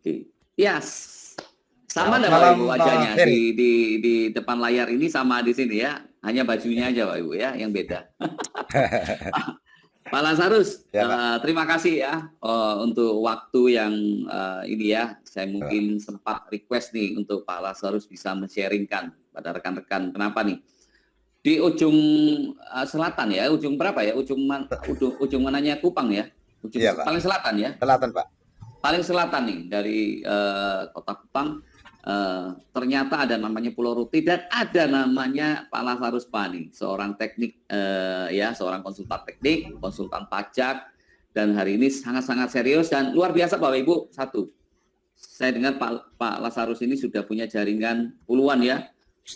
Oke. Ya, sama Selamat enggak Pak malam, Ibu Pak wajahnya Ferry. di depan layar ini sama di sini ya. Hanya bajunya aja Pak Ibu ya yang beda. Pak Lazarus, Ya, Pak. terima kasih ya untuk waktu yang ini ya. Saya Ya, Pak. mungkin sempat request nih untuk Pak Lazarus bisa men-sharingkan pada rekan-rekan. Kenapa nih? Di ujung selatan ya, ujung berapa ya? Ujung mananya Kupang ya? Ujung Iya, Pak. paling selatan ya? Selatan, Pak. Paling selatan nih dari Kota Kupang. Ternyata ada namanya Pulau Ruti dan ada namanya Pak Lazarus Pani, seorang teknik ya, seorang konsultan teknik, konsultan pajak, dan hari ini sangat-sangat serius dan luar biasa Bapak Ibu. Satu, saya dengar Pak Lazarus ini sudah punya jaringan puluhan ya,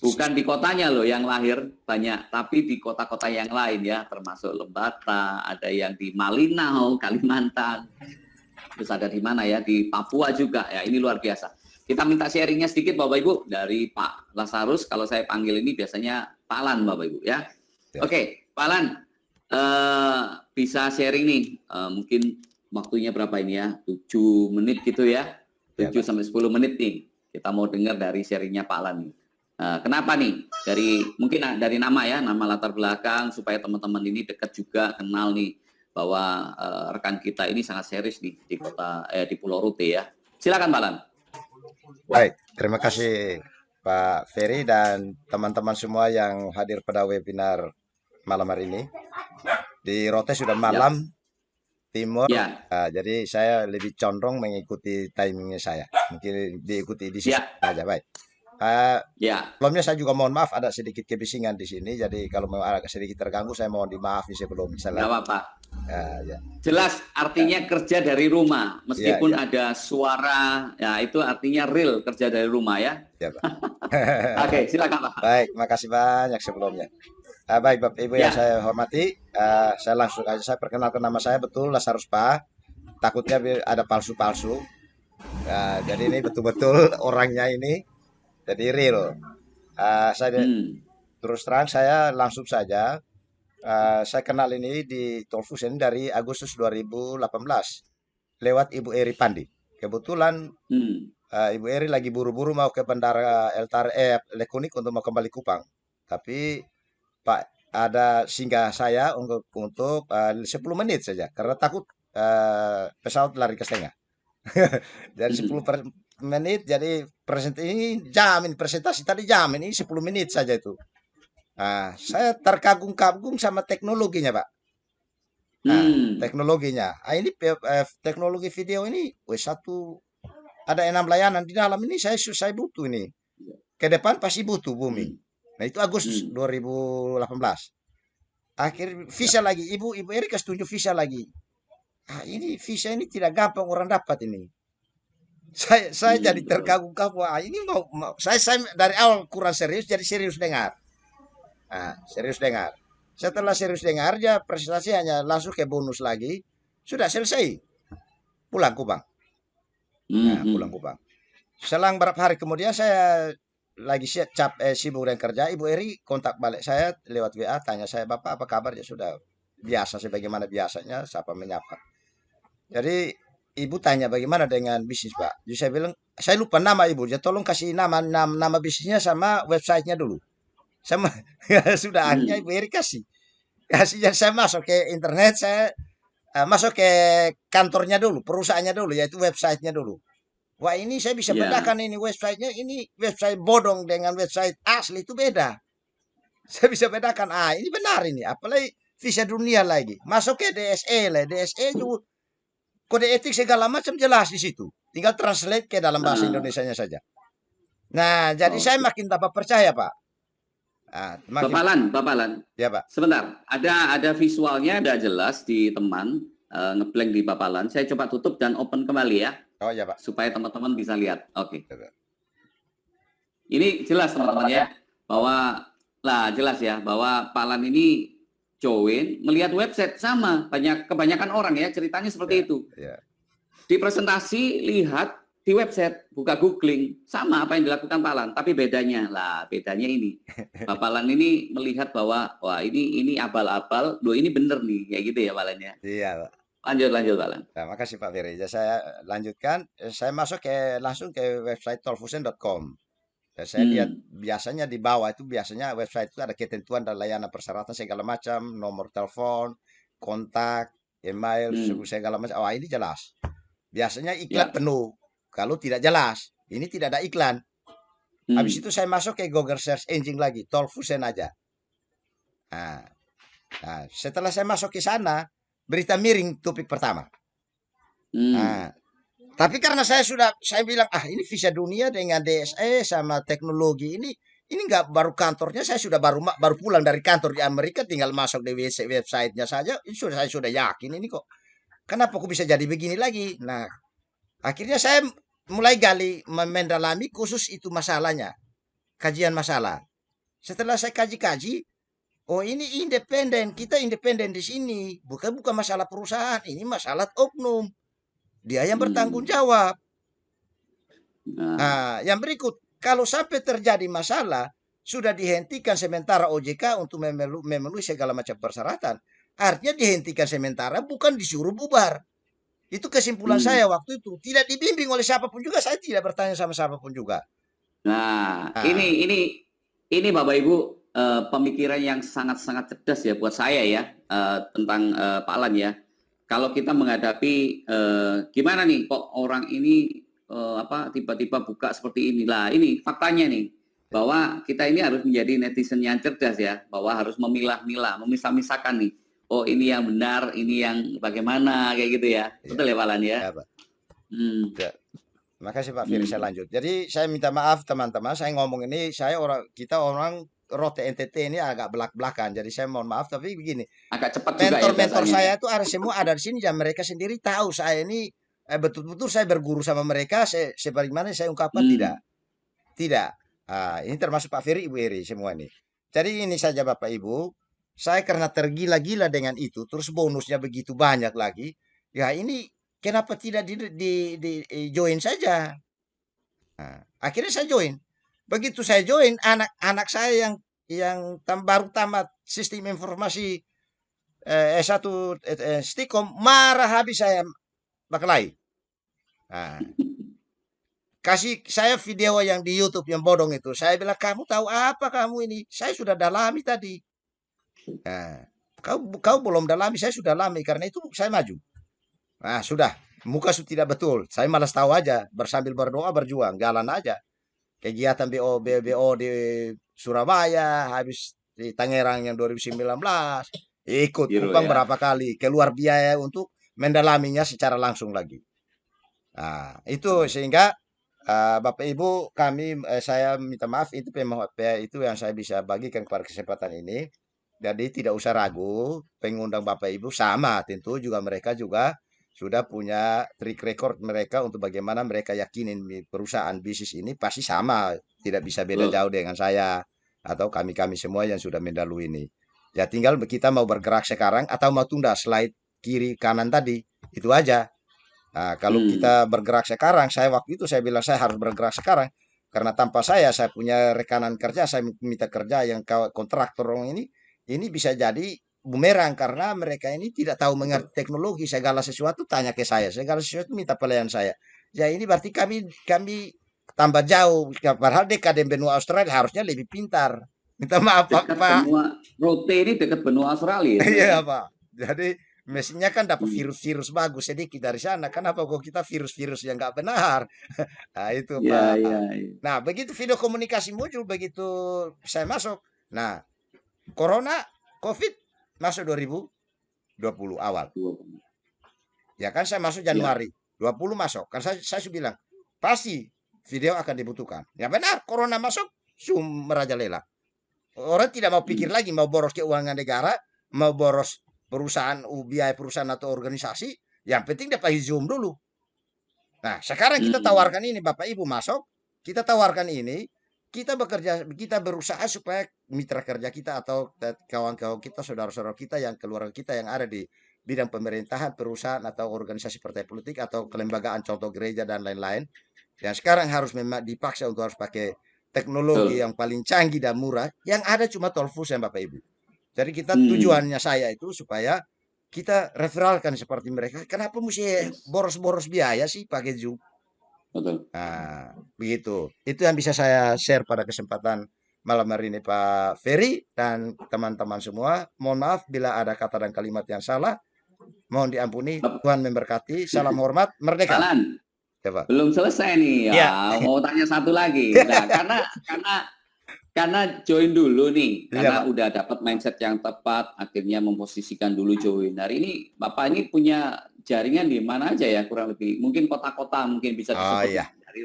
bukan di kotanya loh yang lahir banyak, tapi di kota-kota yang lain ya, termasuk Lembata, ada yang di Malinau, Kalimantan, terus ada di mana ya, di Papua juga ya. Ini luar biasa. Kita minta sharingnya sedikit Bapak Ibu dari Pak Lazarus. Kalau saya panggil ini biasanya Pak Lan Bapak Ibu ya. Ya. Oke, Pak Lan bisa sharing nih. Mungkin waktunya berapa ini ya? 7 menit gitu ya. 7 Ya, sampai 10 menit nih. Kita mau dengar dari sharingnya Pak Lan nih. Kenapa nih? Mungkin dari nama ya, nama latar belakang supaya teman-teman ini dekat juga, kenal nih bahwa rekan kita ini sangat serius di Pulau Rute ya. Silakan Pak Lan. Baik, terima kasih Pak Ferry dan teman-teman semua yang hadir pada webinar malam hari ini. Di Rote sudah malam timur, Ya. jadi saya lebih condong mengikuti timingnya saya. Mungkin diikuti di sini aja, baik. Ya. Sebelumnya saya juga mohon maaf ada sedikit kebisingan di sini, jadi kalau mau agak sedikit terganggu saya mohon dimaaf sebelum Nggak saya. apa-apa. Ya. Jelas artinya kerja dari rumah, meskipun ada suara, ya itu artinya real kerja dari rumah ya. Ya, Pak. Oke, silakan Pak. Baik, makasih banyak sebelumnya. Baik Bapak Ibu yang saya hormati, saya langsung aja saya perkenalkan nama saya betul Lazarus Pa. Takutnya ada palsu-palsu. Jadi ini betul-betul orangnya ini, jadi real. Saya terus terang saya langsung saja. Saya kenal ini di Tolfusen dari Agustus 2018 lewat Ibu Eri Pandi. Kebetulan Ibu Eri lagi buru-buru mau ke Bandara Lekunik untuk mau kembali Kupang. Tapi Pak ada singgah saya untuk 10 menit saja karena takut pesawat lari ke setengah. Jadi 10 menit jadi presentasi tadi jamin ini 10 menit saja itu. Saya terkagum-kagum sama teknologinya, Pak. Teknologinya. Ini teknologi video ini satu ada 6 layanan di dalam ini saya butuh ini. Ke depan pasti butuh booming. Nah, itu Agustus 2018. Akhir visa lagi. Ibu Eri kasih tunjuk visa lagi. Ini visa ini tidak gampang orang dapat ini. Saya jadi terkagum-kagum. Ini mau saya dari awal kurang serius jadi serius dengar. Serius dengar. Setelah serius dengar ya presentasi hanya langsung ke bonus lagi. Sudah selesai. Pulang Kupang. Pulang Kupang. Selang beberapa hari kemudian saya lagi sibuk dengan kerja, Ibu Eri kontak balik saya lewat WA, tanya saya, Bapak apa kabar? Ya sudah biasa sebagaimana biasanya, siapa menyapa. Jadi Ibu tanya bagaimana dengan bisnis Pak? Jadi saya bilang, saya lupa nama Ibu, ya tolong kasih nama bisnisnya sama websitenya dulu. Sama sudah akhirnya Ibu Eri kasihnya saya masuk ke internet, saya masuk ke kantornya dulu, perusahaannya dulu, yaitu websitenya dulu. Wah ini saya bisa bedakan ini websitenya, ini website bodong dengan website asli itu beda. Saya bisa bedakan, ini benar ini, apalagi visa dunia lagi. Masuk ke DSE lah, DSE juga kode etik segala macam jelas di situ. Tinggal translate ke dalam bahasa Indonesianya saja. Nah, jadi saya makin dapat percaya, Pak. Bapak Lan. Ya, Pak. Sebentar, ada visualnya ada jelas di teman, ngeblank di Bapak Lan. Saya coba tutup dan open kembali ya. Oh ya Pak. Supaya teman-teman bisa lihat. Oke. Ini jelas teman-teman ya, bahwa jelas ya bahwa Pak Lan ini join melihat website sama kebanyakan orang ya ceritanya seperti itu. Di presentasi lihat di website, buka googling sama apa yang dilakukan Pak Lan, tapi bedanya ini Pak Lan ini melihat bahwa wah ini abal-abal, loh ini bener nih kayak gitu ya Pak Lan ya. Iya Pak. Lanjut, lanjut, Pak Lan. Nah, makasih Pak Ferry. Ya, saya lanjutkan. Saya masuk langsung ke website tolfusen.com. Dan saya lihat Hmm, biasanya di bawah itu biasanya website itu ada ketentuan dan layanan persyaratan segala macam, nomor telepon, kontak, email, hmm, segala macam. Oh, ini jelas. Biasanya iklan ya, penuh. Kalau tidak jelas, ini tidak ada iklan. Habis hmm, itu saya masuk ke Google Search Engine lagi, Tolfusen aja. Nah, nah, setelah saya masuk ke sana, berita miring topik pertama. hmm, Nah, tapi karena saya bilang, ah ini visa dunia dengan DSE sama teknologi ini nggak baru kantornya, saya sudah baru pulang dari kantor di Amerika, tinggal masuk di websitenya saja, ini saya sudah yakin ini kok. Kenapa kok bisa jadi begini lagi? Nah, akhirnya saya mulai gali, mendalami khusus itu masalahnya, kajian masalah. Setelah saya kaji-kaji, oh ini independen, kita independen di sini, bukan masalah perusahaan, ini masalah oknum. Dia yang bertanggung hmm. jawab. Nah, Nah, yang berikut, kalau sampai terjadi masalah, sudah dihentikan sementara OJK untuk memenuhi segala macam persyaratan. Artinya dihentikan sementara, bukan disuruh bubar. Itu kesimpulan hmm. saya waktu itu. Tidak dibimbing oleh siapapun juga, saya tidak bertanya sama siapapun juga. Nah, Nah, ini Bapak Ibu, pemikiran yang sangat-sangat cerdas ya buat saya ya, tentang Pak Alan ya. Kalau kita menghadapi gimana nih kok orang ini apa tiba-tiba buka seperti inilah, ini faktanya nih bahwa kita ini harus menjadi netizen yang cerdas ya, bahwa harus memilah-milah, memisah-misahkan nih. Oh, ini yang benar, ini yang bagaimana kayak gitu ya. ya, Betul ya Pak Alan ya? ya, Pak. Hmm, Ya. Makasih Pak Firly, saya hmm. lanjut. Jadi saya minta maaf teman-teman, saya ngomong ini, kita orang Rote NTT ini agak belak-belakan. Jadi saya mohon maaf, tapi begini, Agak cepat juga ya mentor-mentor bahasanya ya. saya itu ada semua ada di sini dan mereka sendiri tahu saya ini betul-betul saya berguru sama mereka. Sebagaimana saya ungkapkan tidak, Hmm. tidak. Ah, ini termasuk Pak Ferry, Ibu Eri semua ini. Jadi ini saja Bapak Ibu, saya karena tergila-gila dengan itu, terus bonusnya begitu banyak lagi. Ya ini kenapa tidak di join saja? Nah, akhirnya saya join. Begitu saya join, anak-anak saya yang baru tamat sistem informasi S1 Stikom marah habis saya berkelahi. Nah, kasih saya video yang di YouTube yang bodong itu. Saya bilang, kamu tahu apa kamu ini? Saya sudah dalami tadi. Nah, kau belum dalami, saya sudah dalami. Karena itu saya maju. Nah, sudah. Muka sudah tidak betul. Saya malas tahu aja. Bersambil berdoa, berjuang. Jalan aja. Kegiatan BO di Surabaya. Habis di Tangerang yang 2019. Ikut Giro Kupang ya. berapa kali. Keluar biaya untuk mendalaminya secara langsung lagi. Nah, itu sehingga Bapak Ibu kami saya minta maaf itu yang saya bisa bagikan kepada kesempatan ini. Jadi tidak usah ragu, pengundang Bapak Ibu sama tentu juga mereka juga sudah punya track record mereka untuk bagaimana mereka yakinin perusahaan bisnis ini pasti sama, tidak bisa beda Betul. jauh dengan saya atau kami-kami semua yang sudah mendahului ini. Ya tinggal kita mau bergerak sekarang atau mau tunda slide kiri kanan tadi, itu aja. Nah, kalau Hmm. kita bergerak sekarang, saya waktu itu saya bilang saya harus bergerak sekarang karena tanpa saya punya rekanan kerja, saya minta kerja yang kontraktor ini bisa jadi bumerang karena mereka ini tidak tahu Betul. mengerti teknologi, segala sesuatu tanya ke saya, segala sesuatu minta pelayan saya. Ya ini berarti kami tambah jauh, padahal dekade benua Australia harusnya lebih pintar. Minta maaf Pak, Dekat Pak. benua Rote ini dekat benua Australia Iya sebenarnya. Pak. Jadi mesinnya kan dapat Hmm. virus-virus bagus sedikit dari sana. Kenapa kok kita virus-virus yang nggak benar? Nah itu Ya, Pak. ya, ya. Nah begitu video komunikasi muncul, begitu saya masuk. Nah Corona, COVID masuk 2020 awal. Ya kan saya masuk Ya. Januari 20 masuk. Kan saya sudah bilang pasti video akan dibutuhkan. Ya benar, Corona masuk, merajalela. Orang tidak mau pikir Hmm. lagi mau boros keuangan negara, mau boros perusahaan, biaya perusahaan atau organisasi, yang penting dapat Zoom dulu. Nah, sekarang kita Hmm. tawarkan ini, Bapak Ibu masuk, kita tawarkan ini, kita bekerja, kita berusaha supaya mitra kerja kita atau kawan-kawan kita, saudara-saudara kita yang keluarga kita yang ada di bidang pemerintahan, perusahaan atau organisasi partai politik atau kelembagaan contoh gereja dan lain-lain, yang sekarang harus memang dipaksa untuk harus pakai teknologi Betul. yang paling canggih dan murah, yang ada cuma Tolfus ya Bapak Ibu. Jadi kita Hmm. tujuannya saya itu supaya kita referalkan seperti mereka. Kenapa mesti Yes, boros-boros biaya sih pakai Zoom? betul. Nah, begitu. Itu yang bisa saya share pada kesempatan malam hari ini Pak Ferry dan teman-teman semua. Mohon maaf bila ada kata dan kalimat yang salah. Mohon diampuni. Tuhan memberkati. Salam hormat. Merdeka. Balan, Coba. belum selesai nih. Ya, Ya, mau tanya satu lagi. Nah, karena join dulu nih, iya karena Pak. udah dapat mindset yang tepat, akhirnya memposisikan dulu join. Hari ini Bapak ini punya jaringan di mana aja ya kurang lebih? Mungkin kota-kota mungkin bisa Oh disebut iya. dari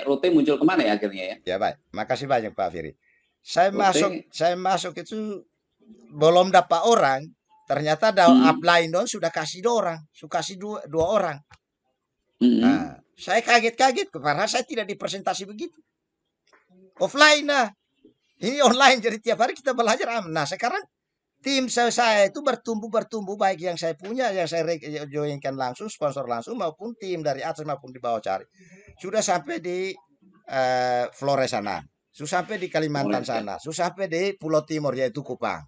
Rote muncul kemana ya akhirnya ya? Ya baik. Makasih banyak Pak Ferry. Rote, Saya masuk itu belum dapat orang. Ternyata ada hmm, upline dong sudah kasih dua orang, sudah kasih dua orang. hmm, Nah, saya kaget-kaget karena saya tidak dipresentasi begitu. Offline lah. Ini online jadi tiap hari kita belajar. Nah, sekarang tim saya itu bertumbuh baik yang saya punya, yang saya joinkan langsung, sponsor langsung maupun tim dari atas maupun di bawah cari. Sudah sampai di Flores sana, sudah sampai di Kalimantan Flores ya. sana, sudah sampai di Pulau Timur yaitu Kupang.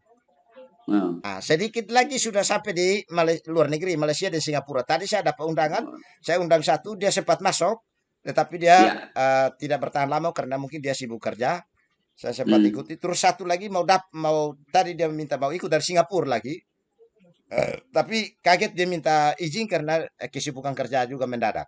Nah, Nah, sedikit lagi sudah sampai di luar negeri, Malaysia dan Singapura. Tadi saya dapat undangan, saya undang satu, dia sempat masuk, tetapi dia ya, tidak bertahan lama karena mungkin dia sibuk kerja. Saya sempat hmm, ikuti. Terus satu lagi mau tadi dia minta mau ikut dari Singapura lagi. Tapi kaget dia minta izin karena kesibukan kerja juga mendadak.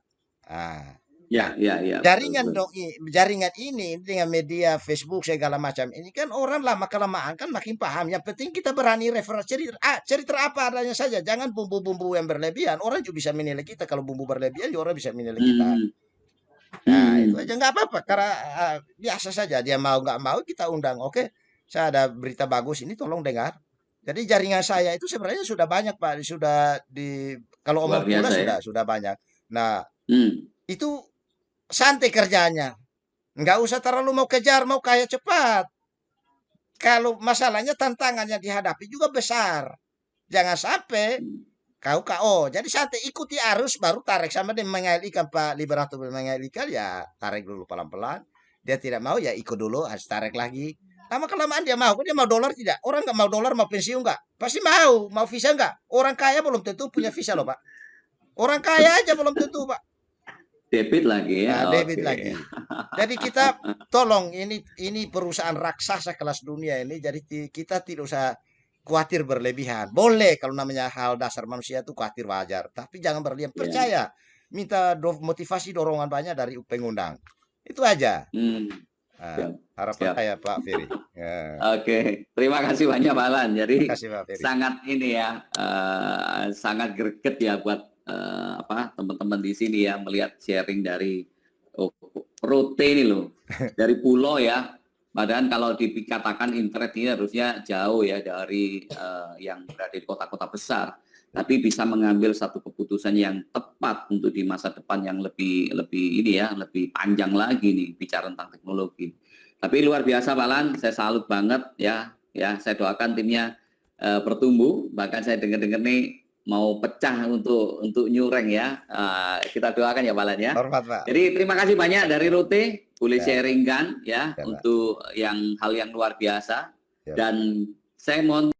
Nah, nah, ya, betul, jaringan betul. dong, jaringan ini dengan media Facebook segala macam ini kan orang lama kelamaan kan makin paham. Yang penting kita berani refer cerita, cerita apa adanya saja. Jangan bumbu-bumbu yang berlebihan. Orang juga bisa menilai kita kalau bumbu berlebihan, juga orang bisa menilai kita. Hmm, Nah, itu hmm, aja nggak apa-apa karena biasa saja dia mau nggak mau kita undang. Oke, saya ada berita bagus ini tolong dengar. Jadi jaringan saya itu sebenarnya sudah banyak Pak, sudah di kalau luar omong pula biasa ya. sudah banyak. Nah, Hmm, itu santai kerjanya. Nggak usah terlalu mau kejar, mau kaya cepat. Kalau masalahnya tantangannya dihadapi juga besar. Jangan sampai hmm, kau KO. Jadi santai ikuti arus baru tarik sama dia mengail ikan Pak Liberator mengail ikan ya tarik dulu pelan-pelan. Dia tidak mau ya ikut dulu harus tarik lagi. Lama kelamaan dia mau. Dia mau dolar tidak? Orang nggak mau dolar mau pensiun nggak? Pasti mau. Mau visa nggak? Orang kaya belum tentu punya visa loh Pak. Orang kaya aja belum tentu Pak. debit lagi Nah, ya. debit Oke. lagi. Jadi kita tolong ini perusahaan raksasa kelas dunia ini. Jadi kita tidak usah khawatir berlebihan. Boleh kalau namanya hal dasar manusia itu khawatir wajar. Tapi jangan berlebihan. Ya. Percaya. Minta motivasi dorongan banyak dari pengundang. Itu aja. Hmm, Nah, siap, harapan siap. saya Pak Ferry. Ya, Oke, terima kasih banyak Pak Alan. terima Jadi kasih Pak Ferry. sangat ini ya, sangat greget ya buat apa teman-teman di sini ya melihat sharing dari Rote ini loh, dari pulau ya. Padahal kalau dikatakan internet ini harusnya jauh ya dari yang berada di kota-kota besar, tapi bisa mengambil satu keputusan yang tepat untuk di masa depan yang lebih ini ya, lebih panjang lagi nih bicara tentang teknologi. Tapi luar biasa Pak Lan, saya salut banget ya. Ya, saya doakan timnya bertumbuh. Bahkan saya dengar-dengar nih mau pecah untuk nyureng ya. Kita doakan ya Pak Lan ya. Hormat Pak. Jadi terima kasih banyak dari Rote, boleh Ya, sharingkan ya ya Pak. untuk hal yang luar biasa. Ya, Pak. Dan saya mohon